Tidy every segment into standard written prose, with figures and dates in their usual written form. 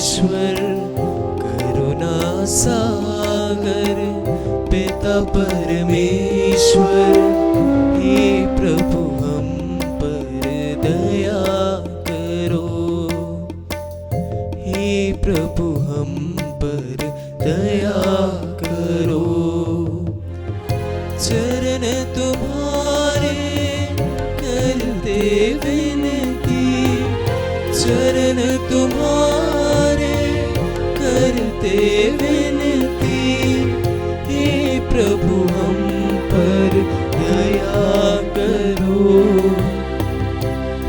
ईश्वर करुणा सागर पिता परमेश्वर, हे प्रभु हम पर दया करो, हे प्रभु हम पर दया करो। चरण तुम्हारे करते विनती, चरण तुम्हारे करते विनती, हे प्रभु हम पर दया करो,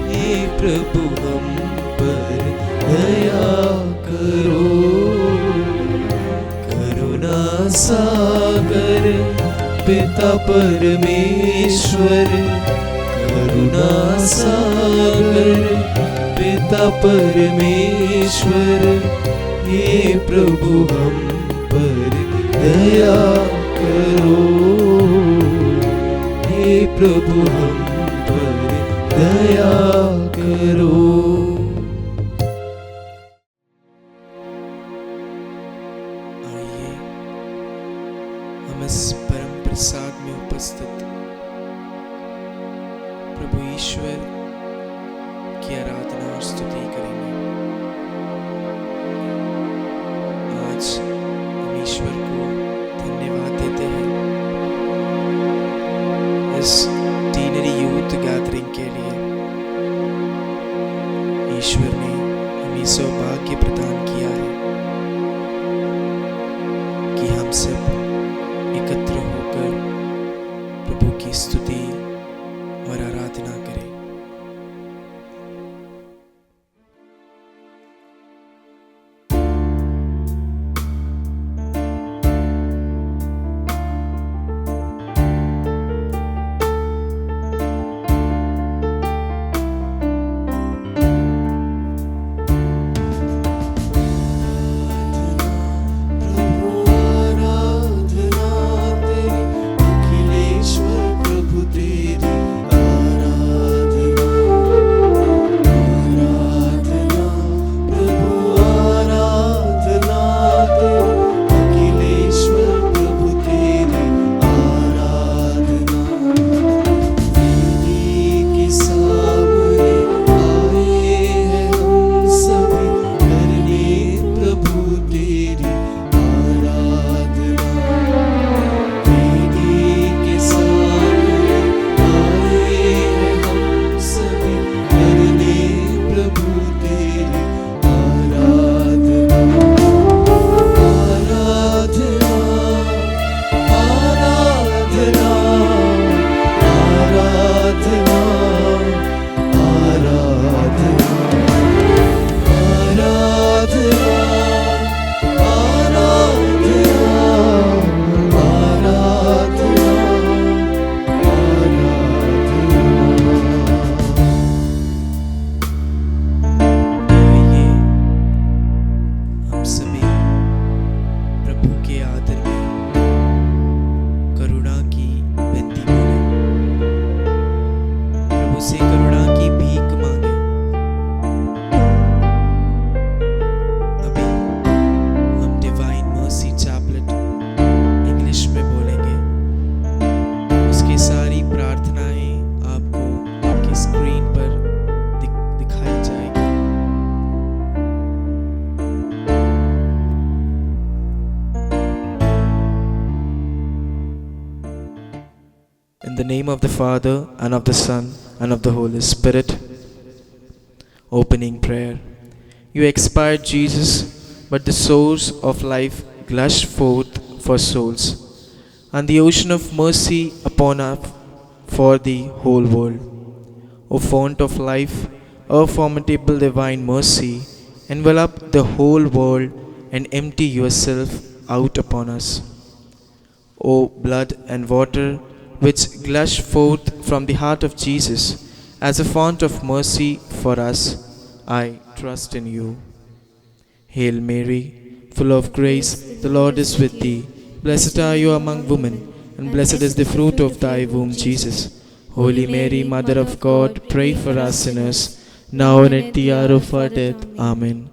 हे प्रभु हम पर दया करो। करुणा सागर पिता परमेश्वर, करुणा सागर पिता परमेश्वर, हे प्रभु हम पर दया करो, हे प्रभु हम पर दया करो। आइए हम इस परम प्रसाद में उपस्थित प्रभु ईश्वर की आराधना और स्तुति करेंगे। आज हम ईश्वर को धन्यवाद देते हैं इस टीनरी यूथ गैदरिंग के लिए। ईश्वर ने हमें सौभाग्य प्रदान किया है कि हम सब एकत्र होकर प्रभु की स्तुति और आराधना करें। In the name of the Father, and of the Son, and of the Holy Spirit. Opening prayer. You expired, Jesus, but the source of life gushed forth for souls, and the ocean of mercy upon us for the whole world. O fount of life, O formidable divine mercy, envelop the whole world and empty yourself out upon us. O blood and water, which gushed forth from the heart of Jesus as a fount of mercy for us, I trust in you. Hail Mary, full of grace, the Lord is with thee. Blessed are you among women, and blessed is the fruit of thy womb, Jesus. Holy Mary, Mother of God, pray for us sinners, now and at the hour of our death. Amen.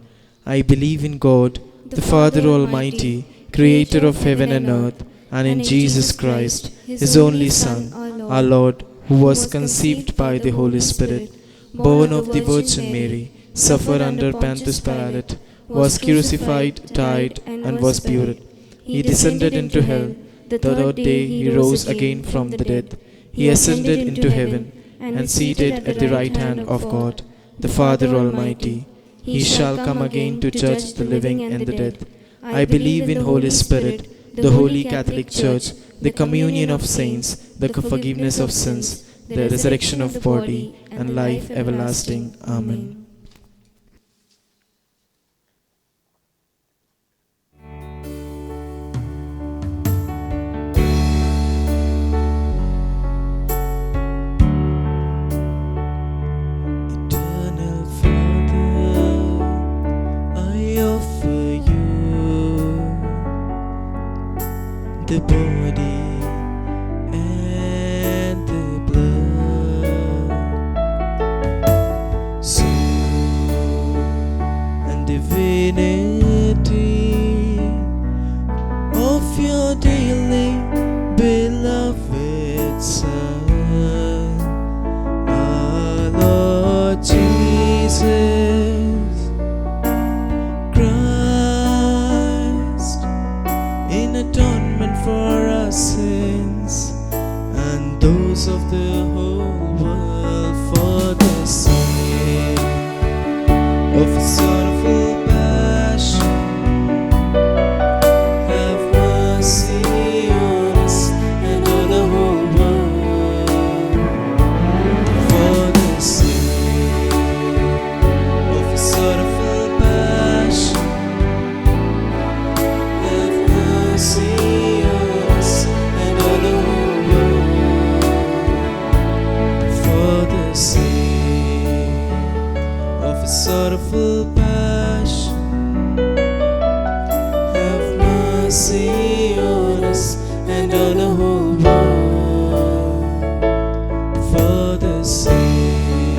I believe in God, the Father Almighty, creator of heaven and earth, and in Jesus Christ, his only Son, our Lord, who was conceived by the Holy Spirit, born of the Virgin Mary, suffered under Pontius Pilate, was crucified, died, and was buried. He descended into hell. The third day he rose again from the dead. He ascended into heaven, and seated at the right hand of God, the Father Almighty. He shall come again to judge the living and the dead. I believe in Holy Spirit, the Holy Catholic Church, the communion of saints, the forgiveness of sins, the resurrection of body, and life everlasting. Amen. Eternal Father, I offer you the body and the blood, soul and divinity of your dearly beloved Son, our Lord Jesus Christ, in atonement for our sins and those of the whole world, for the sake of his sorrowful passion. Have mercy on us and on the whole world, for the sake of his sorrowful passion. Have mercy on us and on the whole world, for the sake of his sorrowful passion. Have mercy on us and on the whole world, for the sake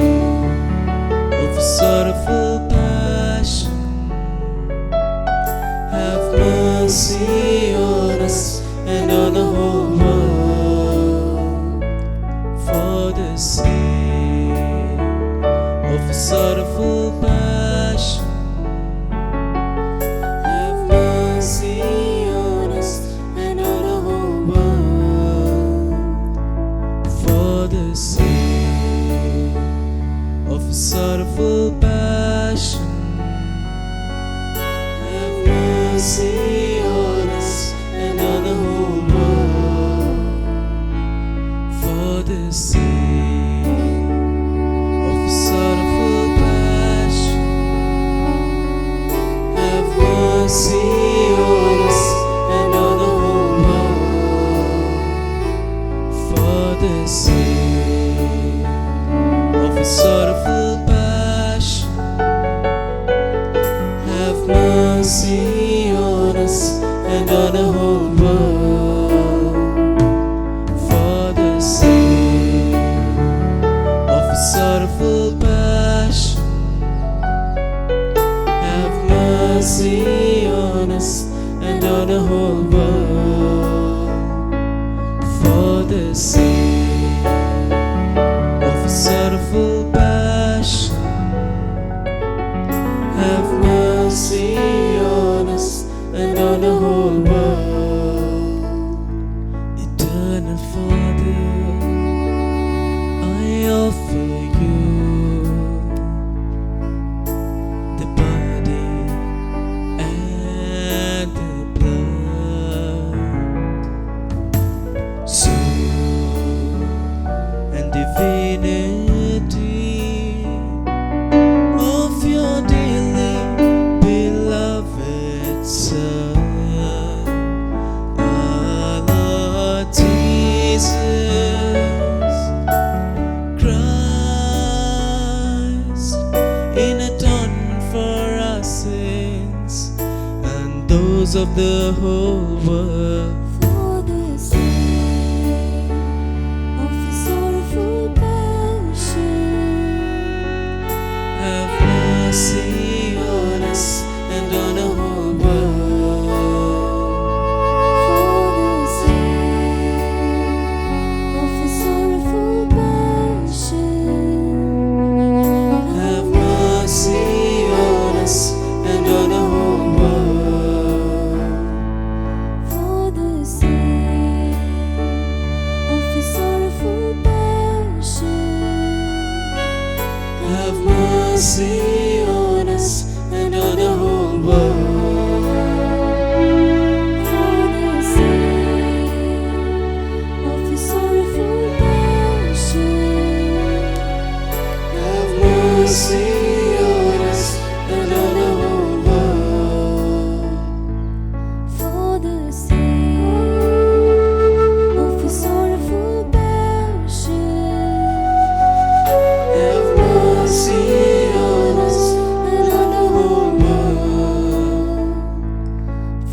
of his sorrowful passion. Have mercy on us and on the whole world, for the sake of his sorrowful passion. Have mercy on us and on the whole world, for the sake of his sorrowful passion. Have mercy on us and on the whole world, for the sake of his sorrowful passion. Have mercy on us and on the whole world, for the sake of his sorrowful passion. Have mercy on us and on the whole world, for the sake of his sorrowful passion. Have mercy on us and on the whole world, for the sake of his sorrowful passion. Have mercy on us and on the whole world. Eternal Father, I offer you the body and the blood, soul and divinity of your dearly beloved Son, our Lord Jesus Christ, in atonement for our sins and those of the whole world. For the sake of his sorrowful passion. Have mercy on us have mercy on us and on the whole world. For the sake of His sorrowful passion, Have mercy on us and on the whole world. for the sake of His sorrowful passion, Have mercy on us and on the whole world.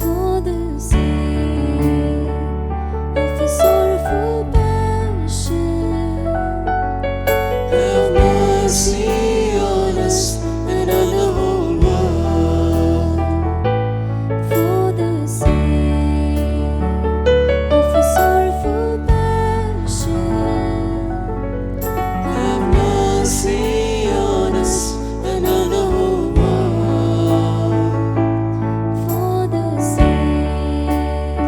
for the sake of His sorrowful passion, Have mercy on us and on the whole world. for the sake of His sorrowful passion, Have mercy on us and on the whole world. for the sake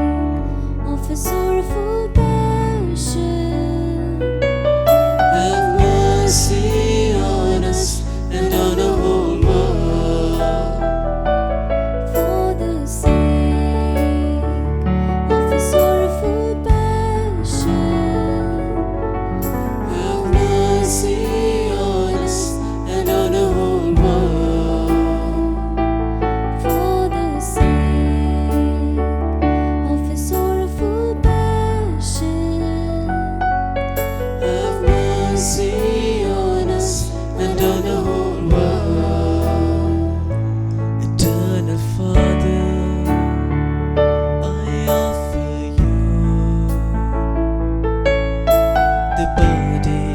of His sorrowful passion, Have mercy on us and on the whole world. for the sake of His sorrowful passion, Have mercy on us and on the whole world. for the sake of His sorrowful passion, Have mercy on us and on the whole world. Eternal Father, I offer you the body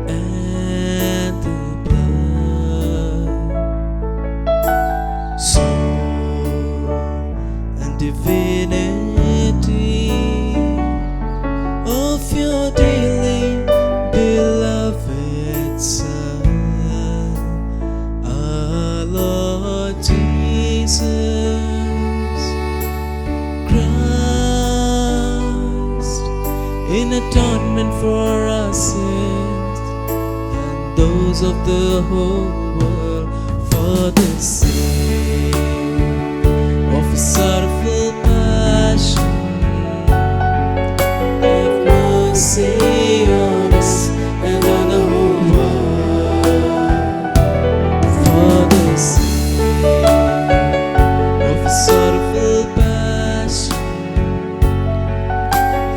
and the blood, soul and divinity of your dearly beloved Son, our Lord Jesus Christ, in atonement for our sins and those of the whole world, for the sake of His sorrowful passion. Have mercy on us and on the whole world. For the sake of His sorrowful passion,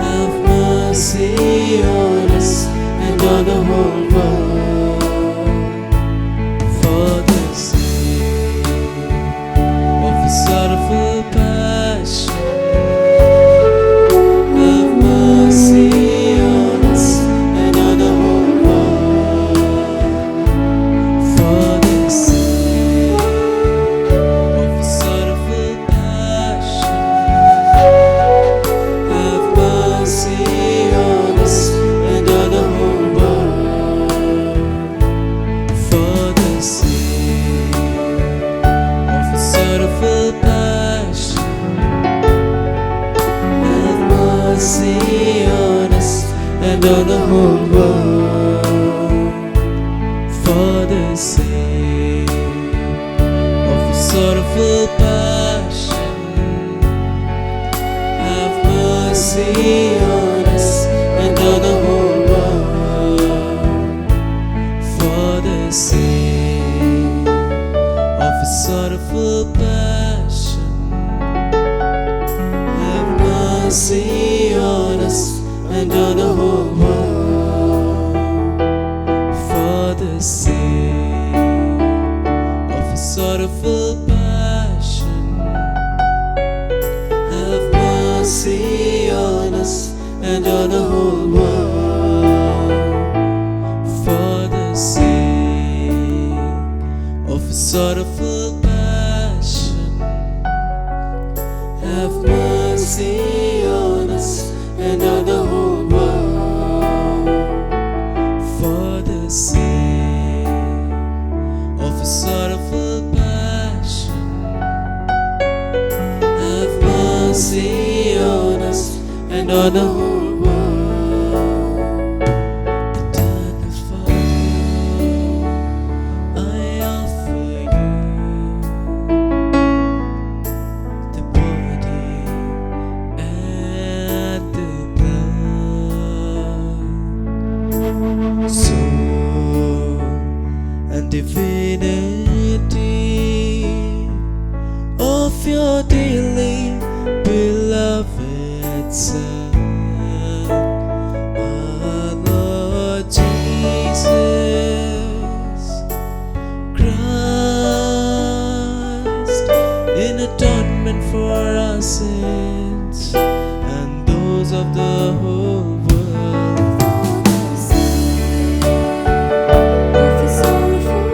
have mercy on us and on the whole world. For the sake of His sorrowful passion, have mercy on us and on the whole world. For the sake of His sorrowful passion, have mercy on us and on the whole world. For the sake of His sorrowful passion, have mercy on us and on the whole world. For the sake of His sorrowful passion, have mercy on us and on the whole world. For the sake of His sorrowful passion, have mercy on us and on the whole world. For the sake of His sorrowful passion, have mercy on us and on the whole world. For the sake of His sorrowful passion, have mercy on us and on the whole world. For the sake of His sorrowful passion, have mercy on us and on the whole world. Eternal Father, divinity of your dearly beloved Son, our Lord Jesus Christ, in atonement for our sins and those of the whole world. For the sake of His sorrowful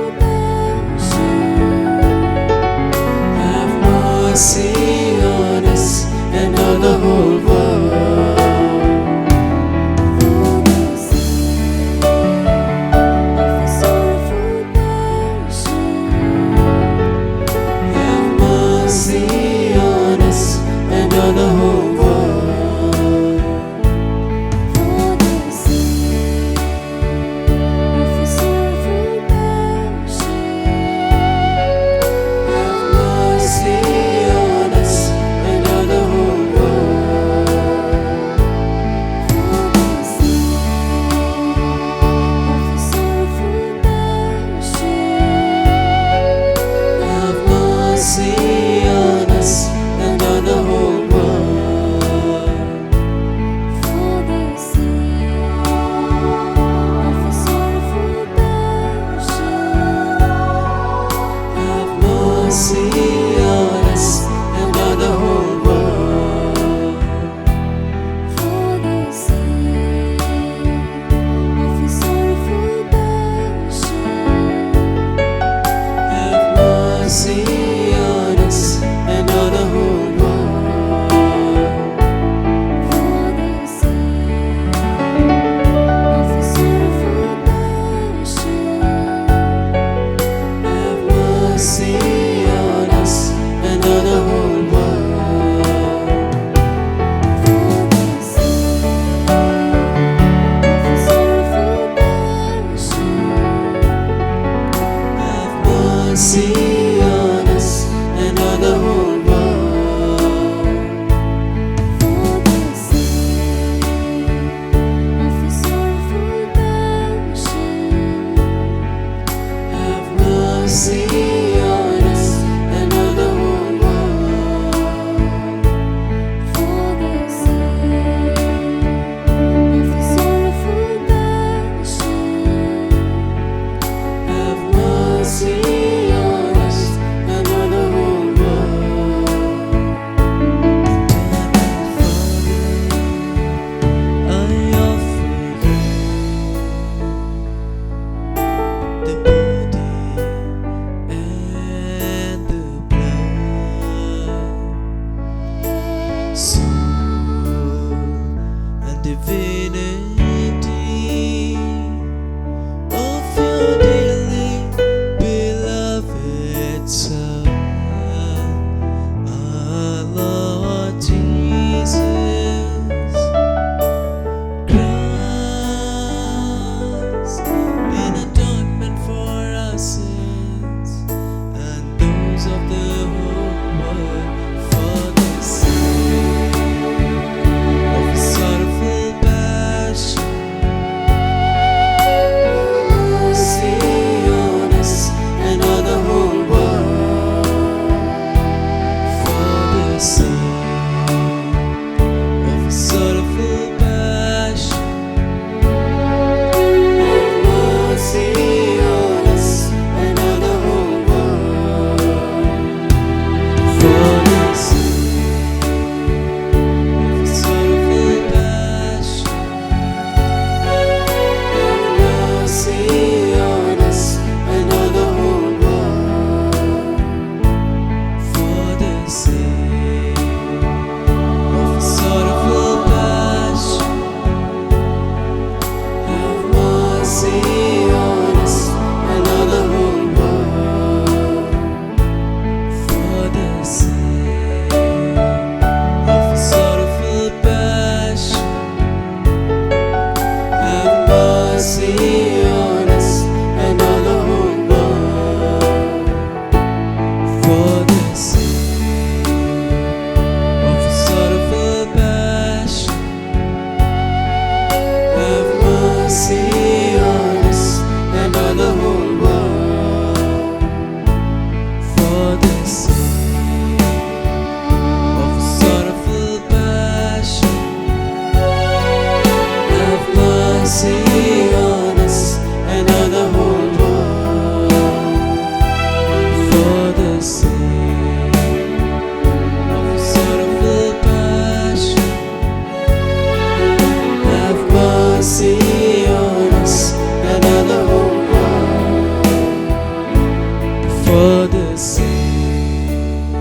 the sake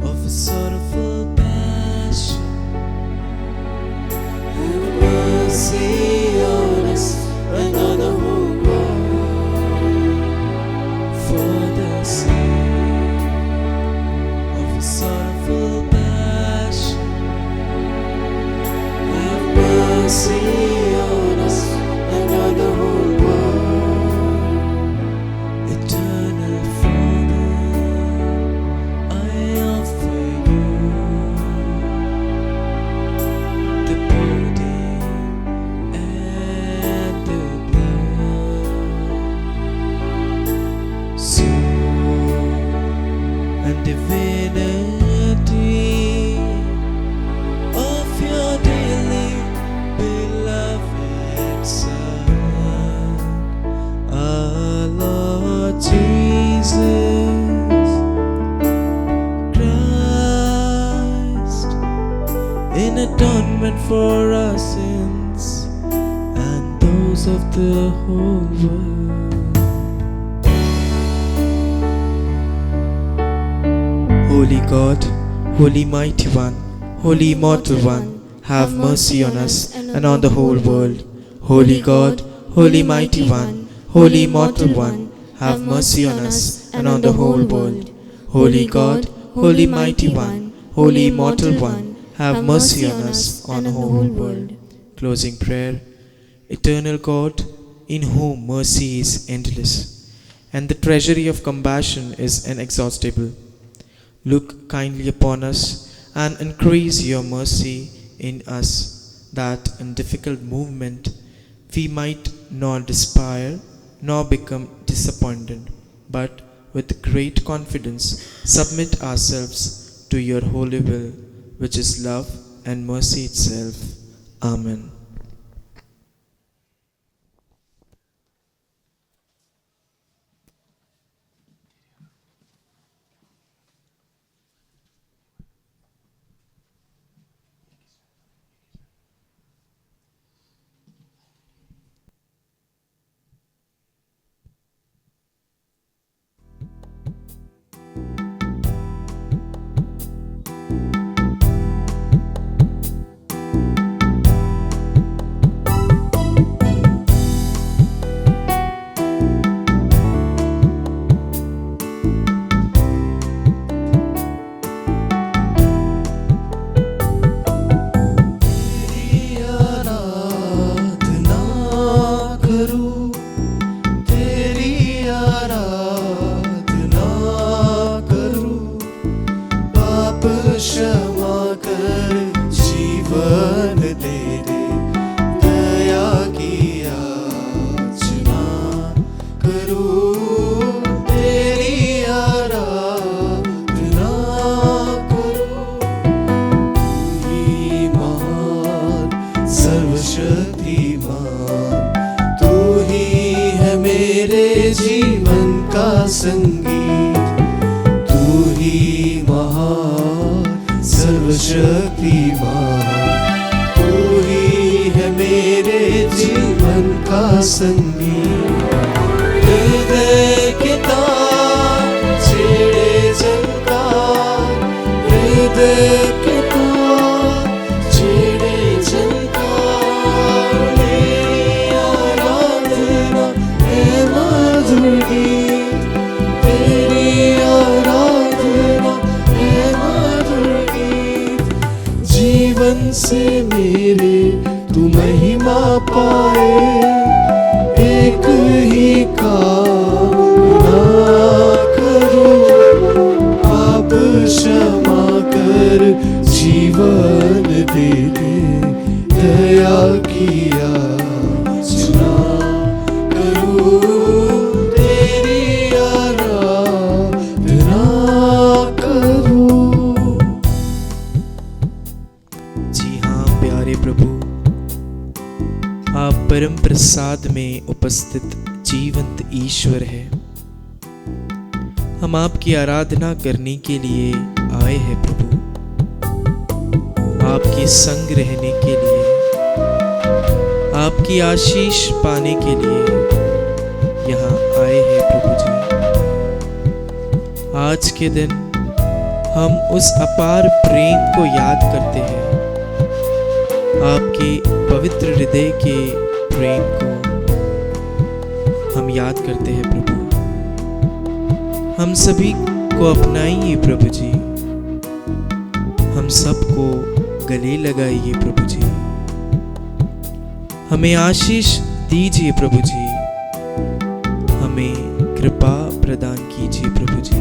of a sorrowful passion. Have mercy on us and on the whole world. For the sake of a sorrowful passion. Have mercy on us and on the whole world. Eternal Father, I offer you the body and the blood, soul and divinity of your dearly beloved Son, our Lord Jesus Christ, in atonement for our sins and those of the whole world. Holy God, Holy Mighty One, Holy Immortal One, have mercy on us and on the whole world. Holy God, Holy Mighty One, Holy Immortal One, have mercy on us and on the whole world. Holy God, Holy Mighty One, Holy Immortal One, have mercy on us on the whole world. Closing prayer. Eternal God, in whom mercy is endless and the treasury of compassion is inexhaustible, look kindly upon us and increase your mercy in us, that in difficult movement we might not despair nor become disappointed, but with great confidence submit ourselves to your holy will, which is love and mercy itself. Amen. परम प्रसाद में उपस्थित जीवंत ईश्वर है। हम आपकी आराधना करने के लिए आए हैं प्रभु, आपके संग रहने के लिए, आपकी आशीष पाने के लिए यहाँ आए हैं प्रभु जी। आज के दिन हम उस अपार प्रेम को याद करते हैं, आपके पवित्र हृदय के प्रेम को हम याद करते हैं प्रभु। हम सभी को अपनाइए प्रभु जी, हम सबको गले लगाइए प्रभु जी, हमें आशीष दीजिए प्रभु जी, हमें कृपा प्रदान कीजिए प्रभु जी।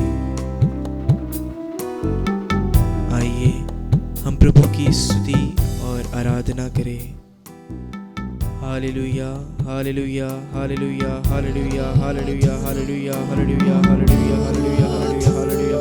आइए हम प्रभु की स्तुति और आराधना करें। Hallelujah hallelujah hallelujah hallelujah hallelujah hallelujah hallelujah hallelujah hallelujah hallelujah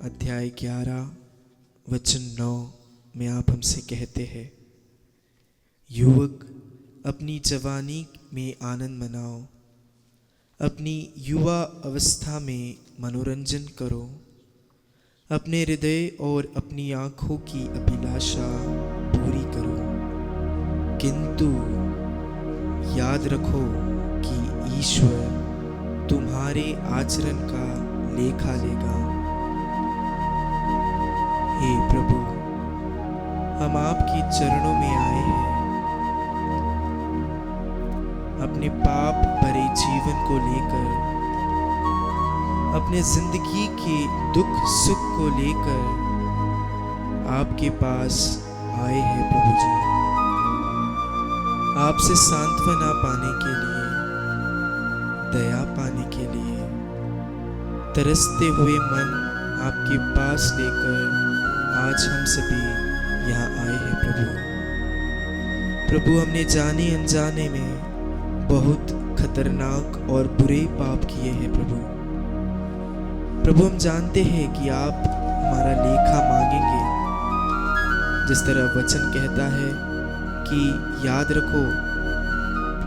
अध्याय 11 वचन 9 में आप हमसे कहते हैं, युवक अपनी जवानी में आनंद मनाओ, अपनी युवा अवस्था में मनोरंजन करो, अपने हृदय और अपनी आँखों की अभिलाषा पूरी करो, किंतु याद रखो कि ईश्वर तुम्हारे आचरण का लेखा लेगा। हे प्रभु, हम आपके चरणों में आए हैं, अपने पाप भरे जीवन को लेकर, अपने जिंदगी के दुख सुख को लेकर आपके पास आए हैं प्रभु जी, आपसे सांत्वना पाने के लिए, दया पाने के लिए, तरसते हुए मन आपके पास लेकर आज हम सभी यहाँ आए हैं प्रभु। हमने जाने अनजाने में बहुत खतरनाक और बुरे पाप किए हैं प्रभु। हम जानते हैं कि आप हमारा लेखा मांगेंगे, जिस तरह वचन कहता है कि याद रखो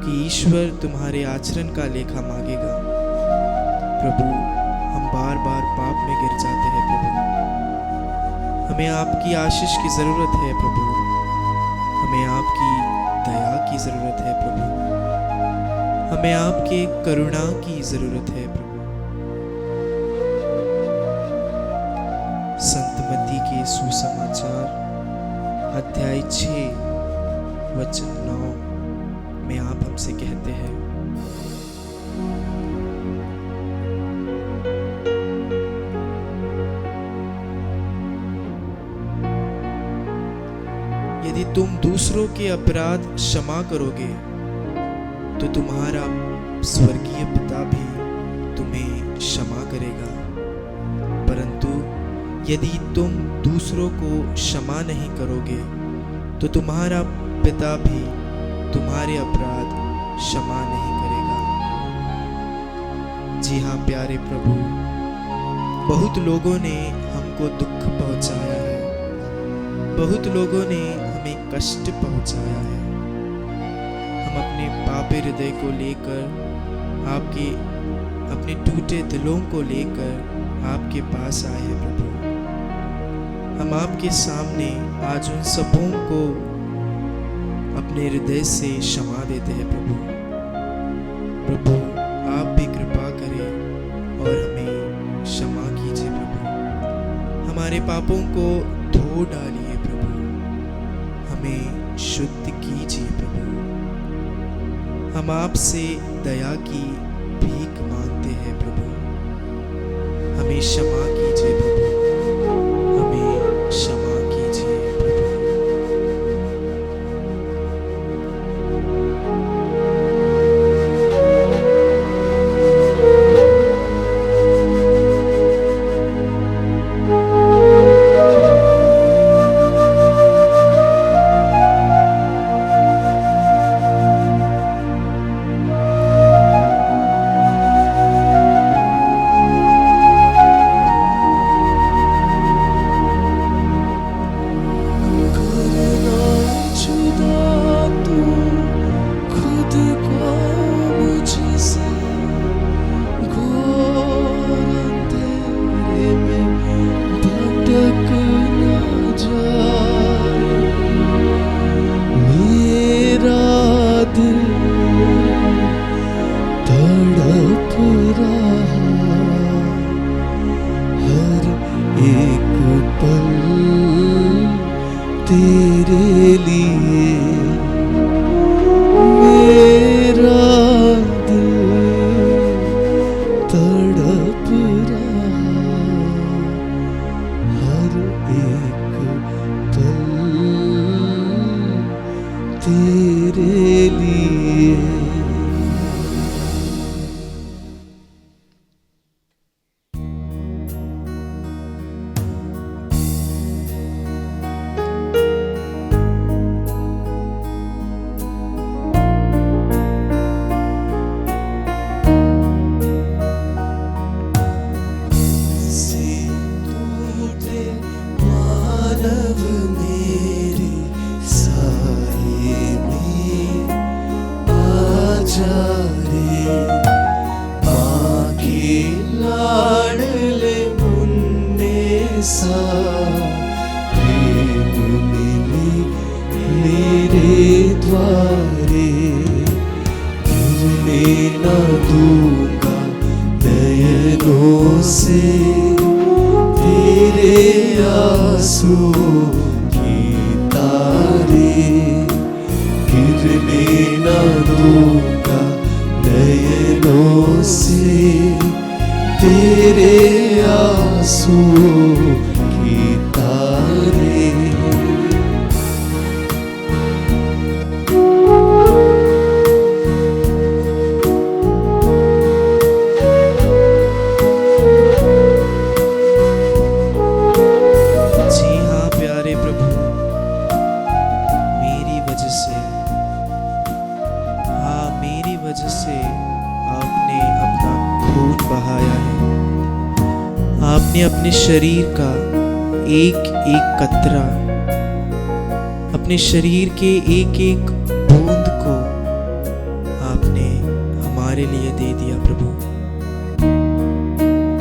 कि ईश्वर तुम्हारे आचरण का लेखा मांगेगा। प्रभु, हम बार बार पाप में गिर जाते हैं प्रभु, हमें आपकी आशीष की ज़रूरत है प्रभु, हमें आपकी दया की ज़रूरत है प्रभु, हमें आपके करुणा की ज़रूरत है प्रभु। संत मत्ती के सुसमाचार अध्याय 6 वचन 9 में आप हमसे कहते हैं, यदि तुम दूसरों के अपराध क्षमा करोगे तो तुम्हारा स्वर्गीय पिता भी तुम्हें क्षमा करेगा, परंतु यदि तुम दूसरों को क्षमा नहीं करोगे तो तुम्हारा पिता भी तुम्हारे अपराध क्षमा नहीं करेगा। जी हाँ प्यारे प्रभु, बहुत लोगों ने हमको दुख पहुंचाया है, बहुत लोगों ने हमें कष्ट पहुंचाया है। हम अपने पापी हृदय को लेकर, अपने टूटे दिलों को लेकर आपके पास आए हैं प्रभु। हम आपके सामने आज उन सबों को अपने हृदय से क्षमा देते हैं प्रभु। प्रभु आप भी कृपा करें और हमें क्षमा कीजिए प्रभु। हमारे पापों को धो डालिए प्रभु, हमें शुद्ध कीजिए प्रभु। हम आपसे दया की भीख मांगते हैं प्रभु, हमें क्षमा कीजिए प्रभु, हमें क्षमा कीजिए प्रभु। तेरे लिए मेरा दिल तड़प रहा, हर एक पल तेरे लिए। तेरे आंसू की तारे गिरने न दूंगा नयनों से, तेरे आंसू की तारे। आपने अपने शरीर का एक एक कतरा, अपने शरीर के एक एक बूंद को आपने हमारे लिए दे दिया प्रभु।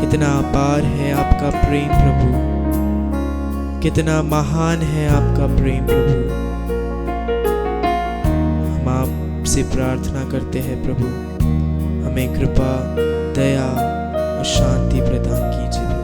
कितना अपार है आपका प्रेम प्रभु, कितना महान है आपका प्रेम प्रभु। हम आपसे प्रार्थना करते हैं प्रभु, हमें कृपा, दया और शांति प्रदान कीजिए प्रभु।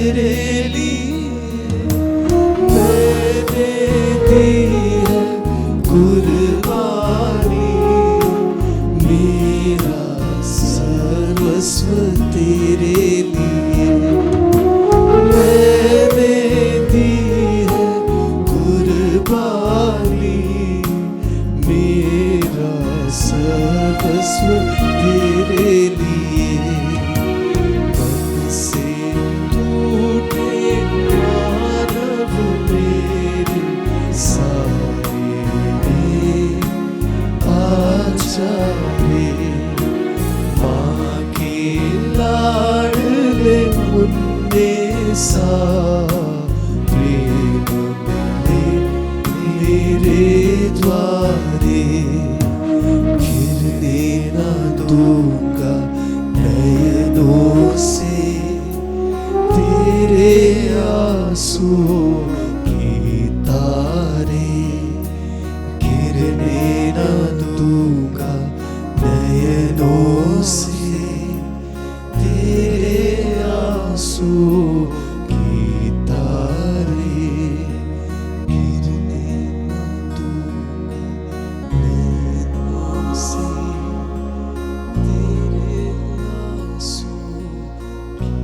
तेरे लिए मैंने दी है कुर्बानी, मेरा सर्वस्व तेरे लिए मैंने दी है कुर्बानी, मेरा सर्वस्व तेरे लिए। मन से टूटे तेरे सा प्रेम मिले मेरे द्वारे, गिरने न दूंगा नयनों से तेरे आंसुओं के तारे, गिरने न दूंगा नयनों से तेरे आंसुओं के तारे, गिरने न दूंगा नयनों से तेरे आंसुओं के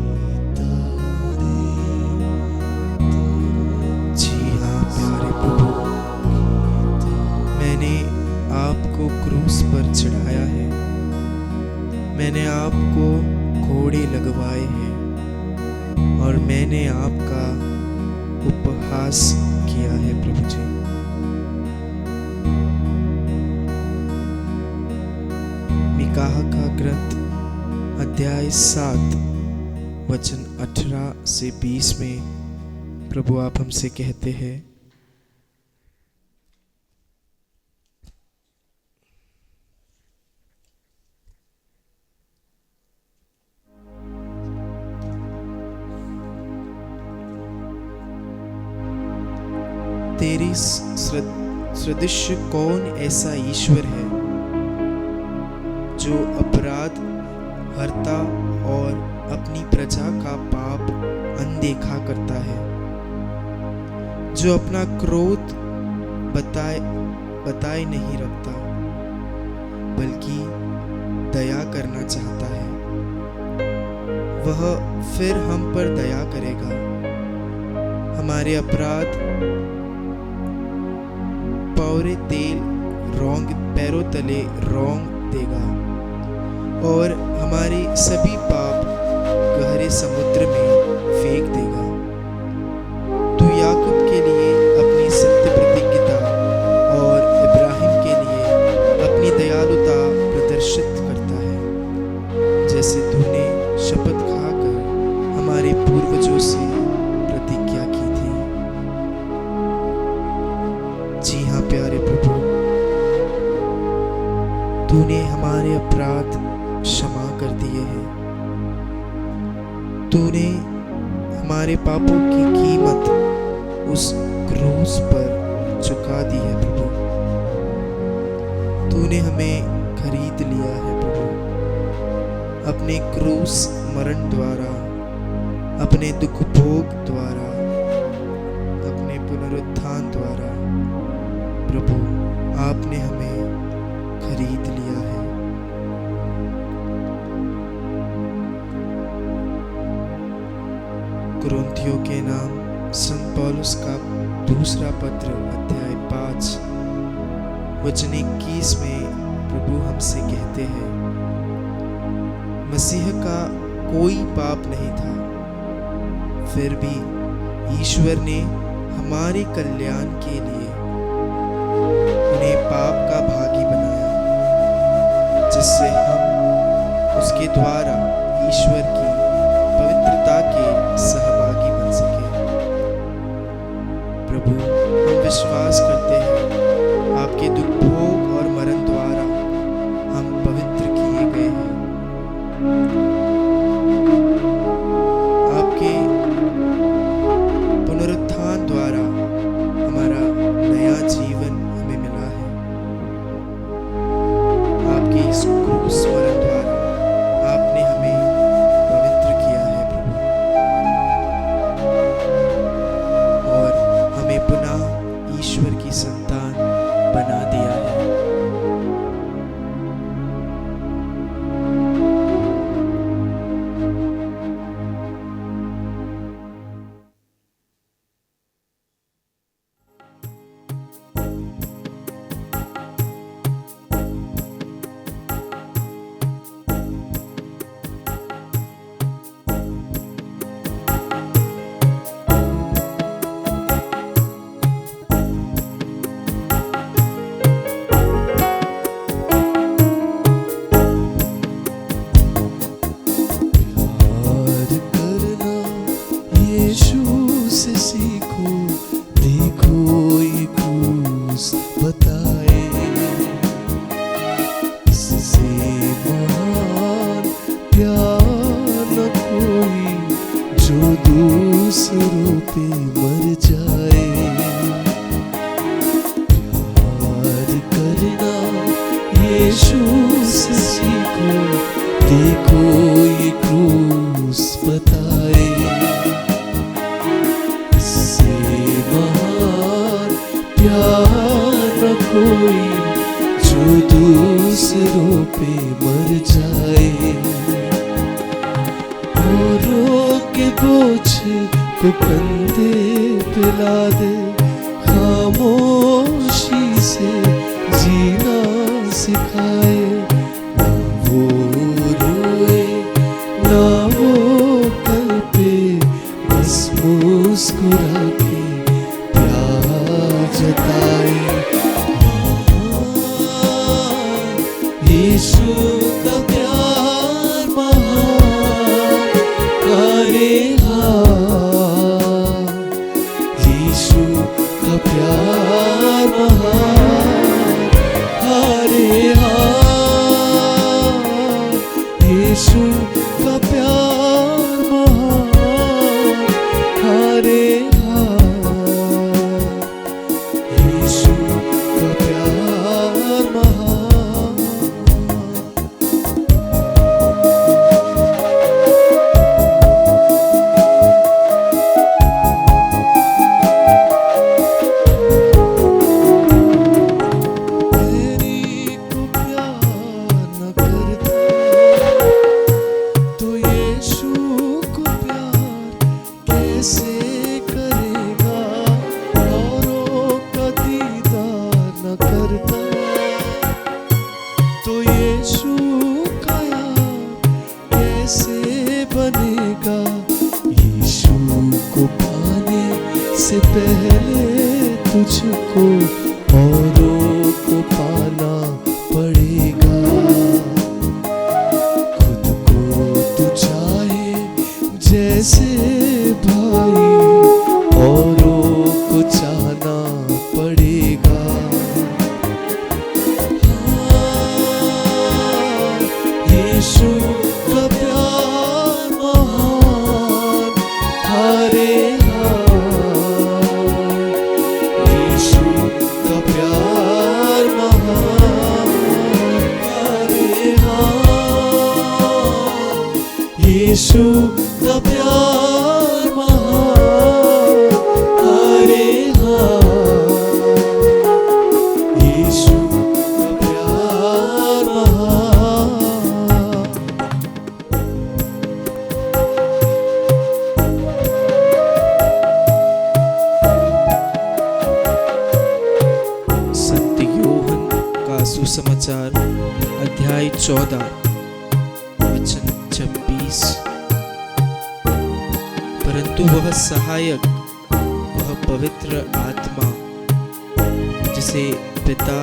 तारे। जी हाँ प्यारे प्रभु, मैंने आपको क्रूस पर चढ़ाया है, मैंने आपको घोड़े लगवाए हैं और मैंने आपका उपहास किया है प्रभु जी। मिकाह का ग्रंथ अध्याय 7 वचन 18 से 20 में प्रभु आप हमसे कहते हैं, तेरी सदृश कौन ऐसा ईश्वर है जो अपराध हरता और अपनी प्रजा का पाप अनदेखा करता है, जो अपना क्रोध बताए नहीं रखता बल्कि दया करना चाहता है, वह फिर हम पर दया करेगा, हमारे अपराध पैरों तले रौंद देगा और हमारे सभी पाप गहरे समुद्र में फेंक देगा। तू याकूब के लिए अपनी सत्य प्रतिज्ञा और इब्राहिम के लिए अपनी दयालुता प्रदर्शित करता है, जैसे तूने शपथ खाकर हमारे पूर्वजों से प्रतिज्ञा की थी। जी हाँ प्यारे प्रभु, तूने हमारे अपराध क्षमा कर दिए हैं, तूने हमारे पापों की कीमत उस क्रूस पर चुका दी है प्रभु, तूने हमें खरीद लिया है प्रभु, अपने क्रूस मरण द्वारा, अपने दुख भोग द्वारा, अपने पुनरुत्थान द्वारा प्रभु आपने हमें खरीद लिया है। कुरिन्थियों के नाम संत पौलुस का दूसरा पत्र अध्याय 5 वचन 21 में प्रभु हमसे कहते हैं, मसीह का कोई पाप नहीं था, फिर भी ईश्वर ने हमारे कल्याण के लिए उन्हें पाप का भागी बनाया, जिससे हम उसके द्वारा ईश्वर की पवित्रता के सहभागी बन सके। प्रभु हम विश्वास करते हैं आपके दुख भोग और मरण द्वारा हम पवित्र किए गए हैं, आपके पुनरुत्थान द्वारा हमारा नया जीवन हमें मिला है, आपके इस क्रूस मरण द्वारा आपने हमें कोई जो दूसरों पे मर जाए। प्यार करना यीशु से सीखो, देखो ये क्रूस बताए। इससे महान प्यार न कोई जो दूसरों पे मर जाए। औरों के बोझ को कंधे पे लाद, खामोशी से जीना सिखाए। ना वो रोए ना वो कल्पे, बस मुस्कुरा के प्यार जताए। यीशु का प्यार महान, अरे हाँ, यीशु का प्यार महान, अरे हाँ, यीशु का प्यार महान, अरे हाँ, यीशु का प्यार महान। तेरी को प्यार न करता तो यीशु को प्यार कैसे करेगा। औरों का दीदार न करता तो यीशु का यार कैसे बनेगा। यीशु को पाने से पहले तुझको औरों को पाना पड़ेगा। खुद को तू चाहे जैसे भाई, औरों को चाहना पड़ेगा। हाँ, यीशु का प्यार महान, अरे यीशु का प्यार महान, अरे हाँ, यीशु का प्यार महान, अरे हाँ, यीशु का प्यार महान। संत योहन का सुसमाचार अध्याय 14 वचन 26। परंतु वह सहायक, वह पवित्र आत्मा जिसे पिता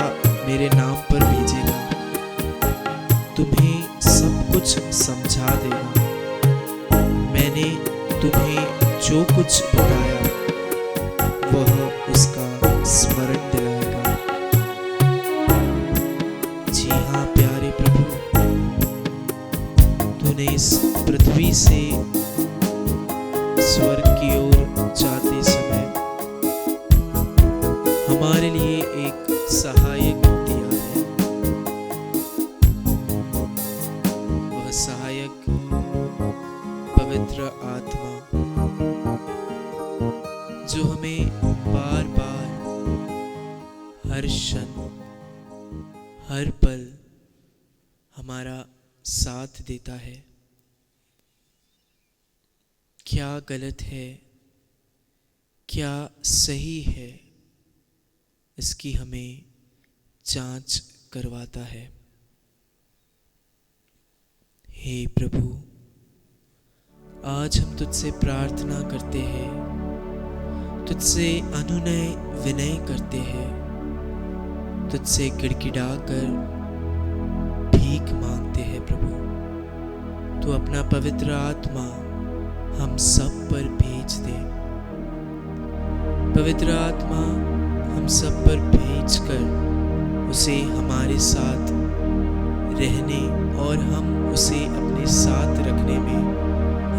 मेरे नाम पर भेजेगा, तुम्हें सब कुछ समझा देगा। मैंने तुम्हें जो कुछ बताया वह उसका स्मरण दिलाएगा। जी हाँ प्यारे प्रभु, तूने इस पृथ्वी से स्वर्ग की ओर जाते समय हमारे लिए एक सहायक दिया है। वह सहायक पवित्र आत्मा जो हमें बार बार हर क्षण हर पल हमारा साथ देता है। क्या गलत है, क्या सही है, इसकी हमें जांच करवाता है। हे प्रभु, आज हम तुझसे प्रार्थना करते हैं, तुझसे अनुनय विनय करते हैं, तुझसे गिड़गिड़ाकर भीख मांगते हैं। प्रभु, तू अपना पवित्र आत्मा हम सब पर भेज दे। पवित्र आत्मा हम सब पर भेजकर उसे हमारे साथ रहने और हम उसे अपने साथ रखने में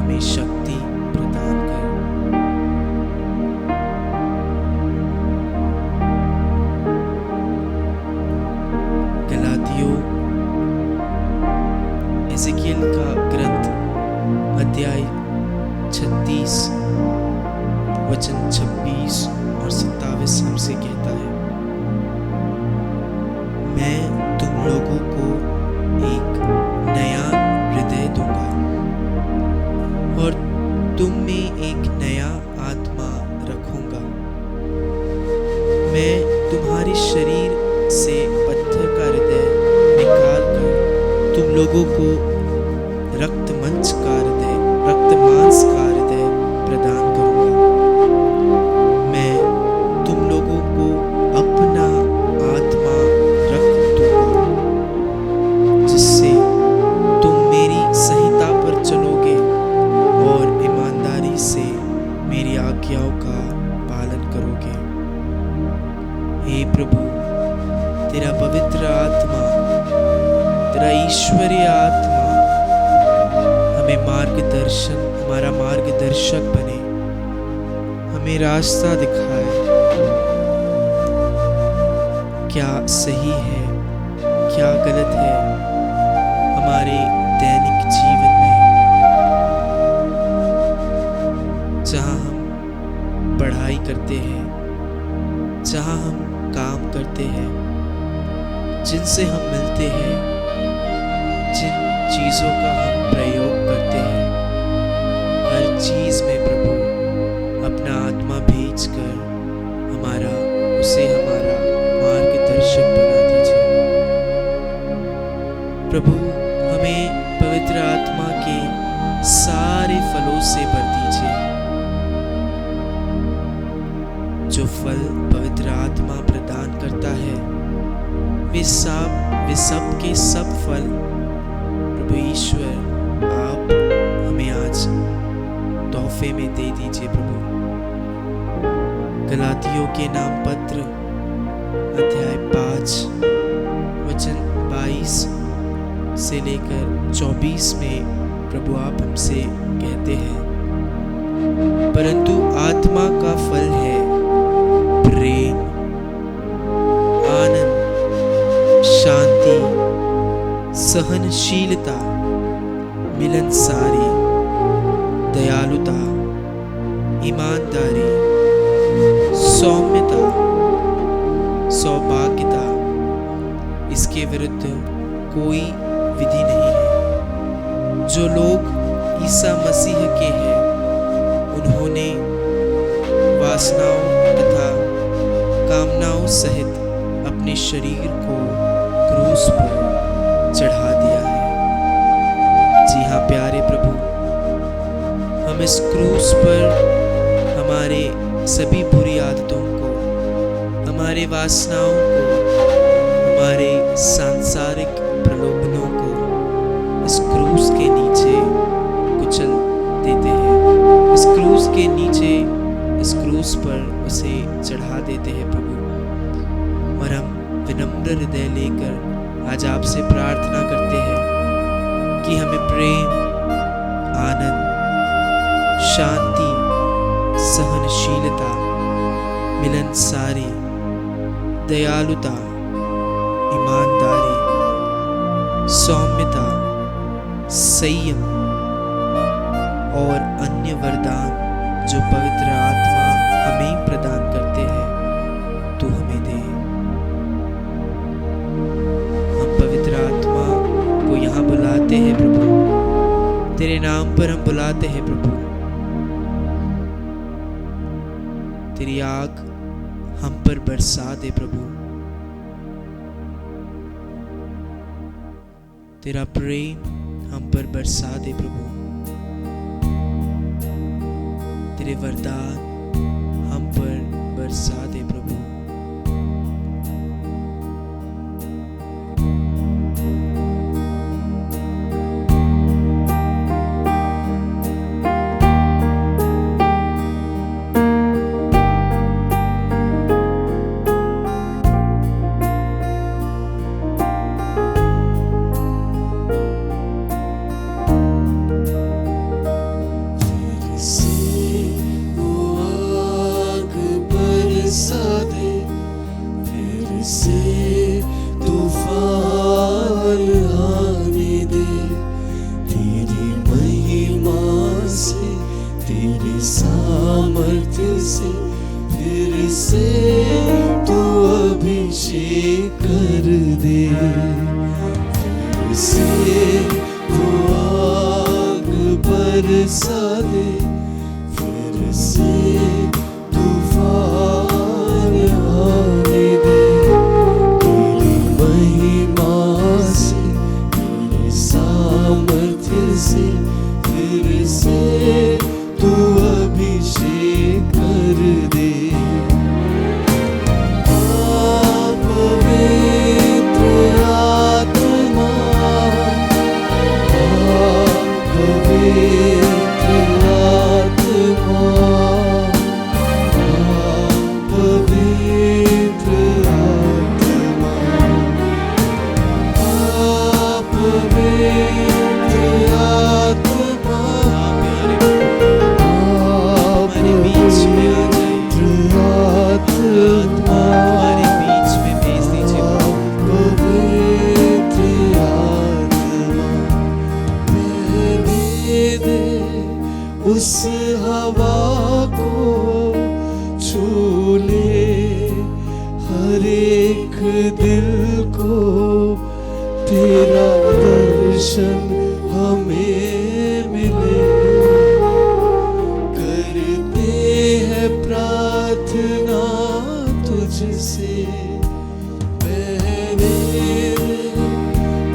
हमें शक्ति प्रदान कर। गलातियों एजेकियल का ग्रंथ अध्याय 36 वचन 26 और 27 हमसे कहता है, मैं तुम लोगों को एक नया हृदय दूंगा और तुम में एक नया आत्मा रखूंगा। मैं तुम्हारे शरीर से पत्थर का हृदय निकाल कर तुम लोगों को रक्त मांस का हृदय प्रदान करूंगा। मैं तुम लोगों को अपना आत्मा रख दूंगा, जिससे तुम मेरी संहिता पर चलोगे और ईमानदारी से मेरी आज्ञाओं का पालन करोगे। हे प्रभु, तेरा पवित्र आत्मा, तेरा ईश्वरीय आत्मा हमारा मार्गदर्शक बने, हमें रास्ता दिखाए, क्या सही है क्या गलत है हमारे दैनिक जीवन में। जहाँ हम पढ़ाई करते हैं, जहाँ हम काम करते हैं, जिनसे हम मिलते हैं, जिन चीज़ों का हम प्रयोग करते हैं, हर चीज़ में प्रभु अपना आत्मा भेजकर उसे हमारा मार्गदर्शक बना दीजिए। प्रभु, हमें पवित्र आत्मा के सारे फलों से भर दीजिए। जो फल पवित्र आत्मा प्रदान करता है, वे सब के सब फल प्रभु ईश्वर आप हमें आज तोहफे में दे दीजिए। प्रभु, गलातियों के नाम पत्र अध्याय 5 वचन 22 से लेकर 24 में प्रभु आप हमसे कहते हैं, परंतु आत्मा का फल है प्रेम, आनंद, शांति, सहनशीलता, मिलनसारी, दयालुता, ईमानदारी, सौम्यता, सौभाग्यता। इसके विरुद्ध कोई विधि नहीं है। जो लोग ईसा मसीह के हैं, उन्होंने वासनाओं तथा कामनाओं सहित अपने शरीर को क्रूस पर चढ़ा दिया है। जी हाँ प्यारे प्रभु, हम इस क्रूस पर हमारे सभी बुरी आदतों को, हमारे वासनाओं को, हमारे सांसारिक प्रलोभनों को इस क्रूस के नीचे कुचल देते हैं। इस क्रूस के नीचे, इस क्रूस पर उसे चढ़ा देते हैं प्रभु। और हम विनम्र हृदय लेकर आज आपसे प्रार्थना करते हैं कि हमें प्रेम, आनंद, शांति, सहनशीलता, मिलनसारी, दयालुता, ईमानदारी, सौम्यता, संयम और अन्य वरदान जो पवित्र आत्मा हमें प्रदान करते हैं, तू हमें दे। हम पवित्र आत्मा को यहाँ बुलाते हैं प्रभु, तेरे नाम पर हम बुलाते हैं प्रभु। तेरी आग हम पर बरसा दे प्रभु। तेरा प्रेम हम पर बरसा दे प्रभु। तेरे वरदान हम पर बरसा दे प्रभु। से वो आग बरसा दे, फिर से तूफान आने दे, तेरी महिमा से, तेरे सामर्थ्य से, फिर से तू अभिषेक कर दे, फिर से तू आग बरसा दे, फिर से तूफान आने दे, तेरी महिमा से, तेरे सामर्थ्य से, फिर से तू अभिषेक कर दे। पवित्र आत्मा, पवित्र आत्मा, पवित्र आत्मा, पवित्र आत्मा, हमारे बीच में आ जाइए, हमारे बीच में भेज दीजिए पवित्र आत्मा, बहने दे उस हवा को, छू ले हर एक दिल को, तेरा दर्शन हमें मिले, करते हैं प्रार्थना तुझसे, बहने दे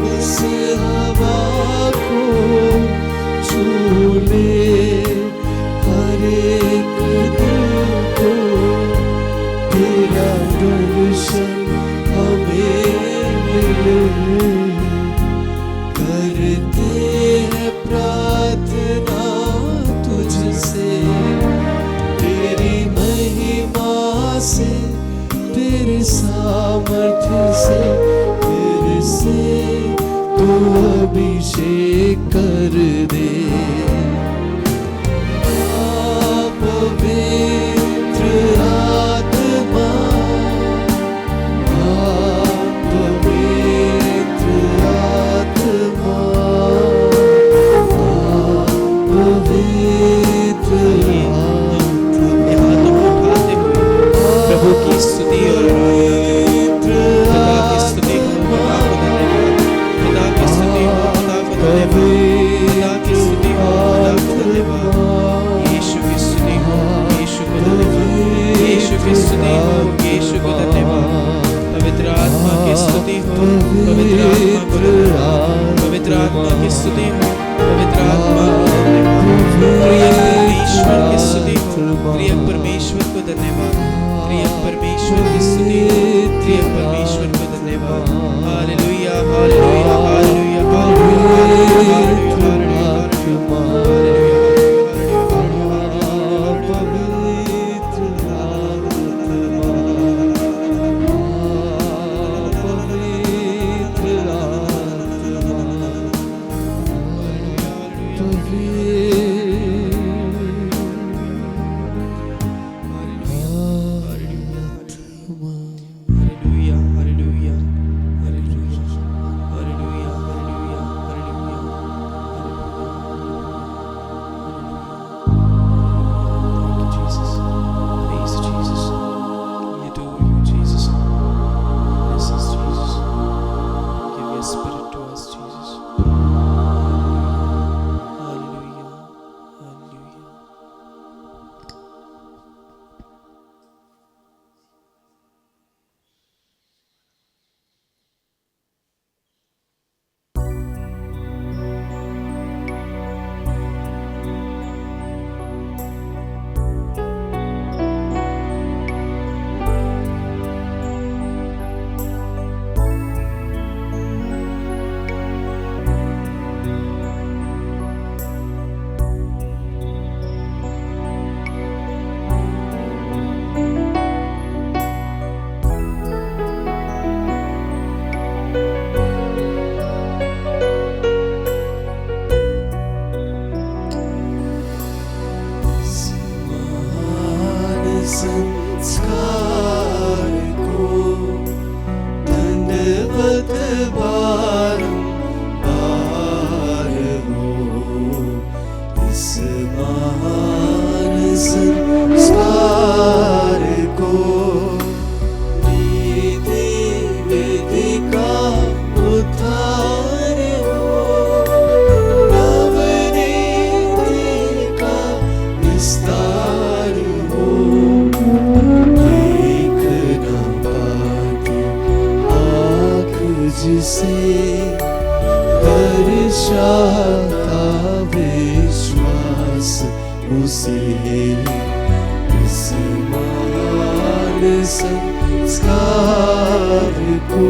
उस हवा को, छू ले हर एक दिल को, तेरा दर्शन हमें मिले, करते हैं संस्कार को दंडवत बारंबार हो। इस महान संस्कार को नीति वेदिका उद्धार हो। नवनीति का विस्तार हो। देख न पाती आँख जिसे दर्शाता विश्वास उसे इस महान संस्कार को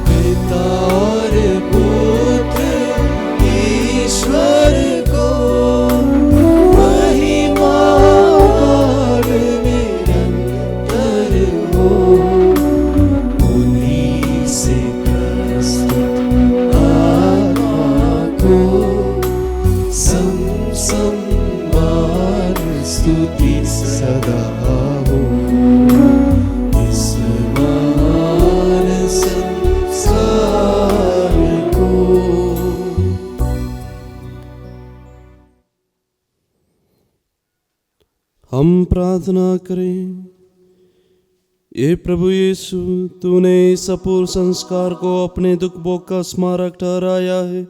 पिता और पुत्र ईश्वर को महिमा और निरंतर हो। उन्हीं से प्रस्तुत आत्मा को सम्मान स्तुति सदा हो। इस महान संस्कार को। हम प्रार्थना करें। ये प्रभु यीशु, तूने इस अपूर्व संस्कार को अपने दुख भोग का स्मारक ठहराया है।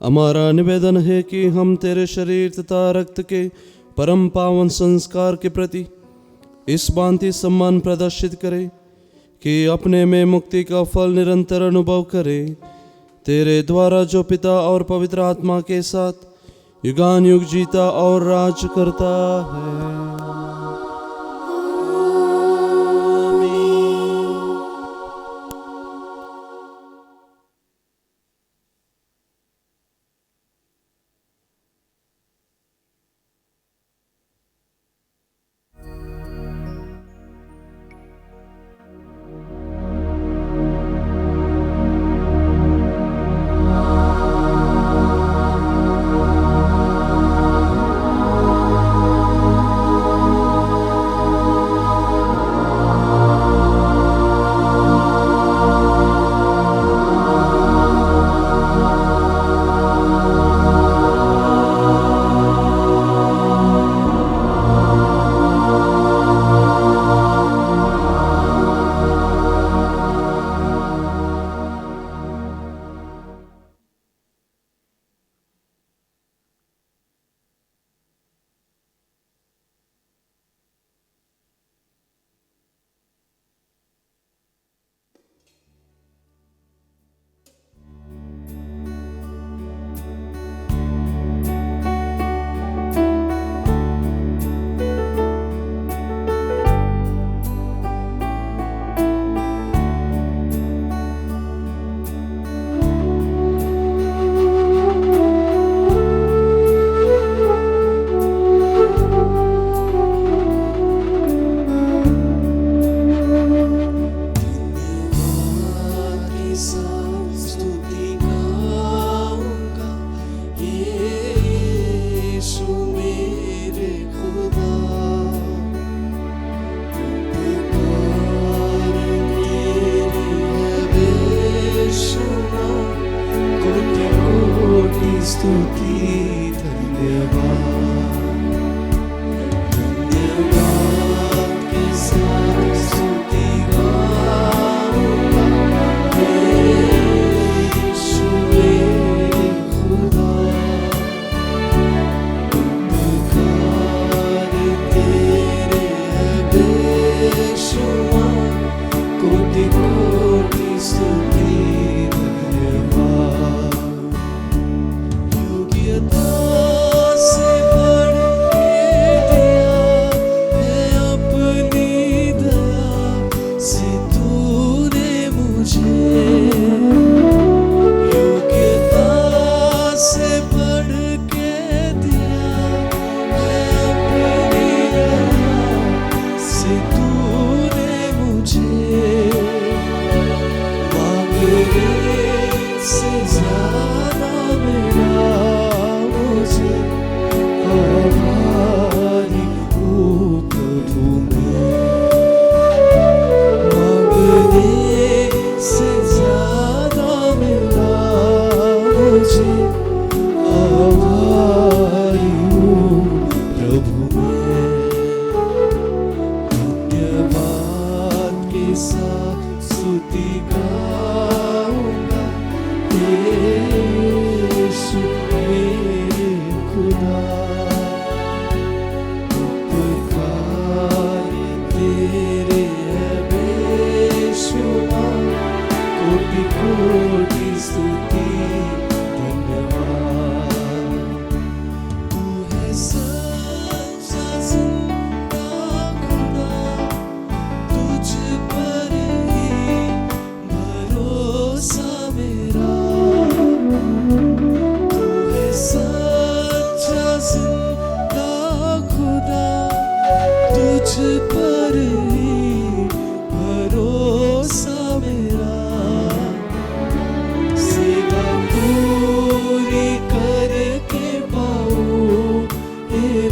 हमारा निवेदन है कि हम तेरे शरीर तथा रक्त के परम पावन संस्कार के प्रति इस भांति सम्मान प्रदर्शित करें कि अपने में मुक्ति का फल निरंतर अनुभव करें। तेरे द्वारा जो पिता और पवित्र आत्मा के साथ युगान युग जीता और राज करता है।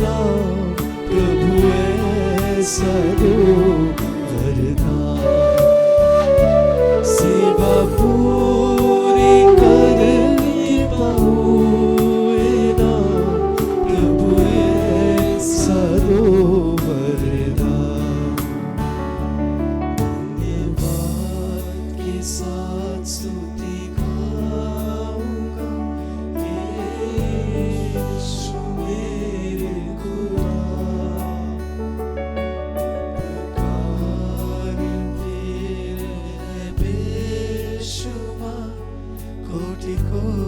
ना प्रभु ऐसा दो वरदान सेवा पूरी करके पाऊँ ना प्रभु ऐसा दो वरदान धन्यवाद के साथ स्तुति गाऊंगा यीशु मेरे खुदा उपकार तेरे बेशुमार कोटि कोटि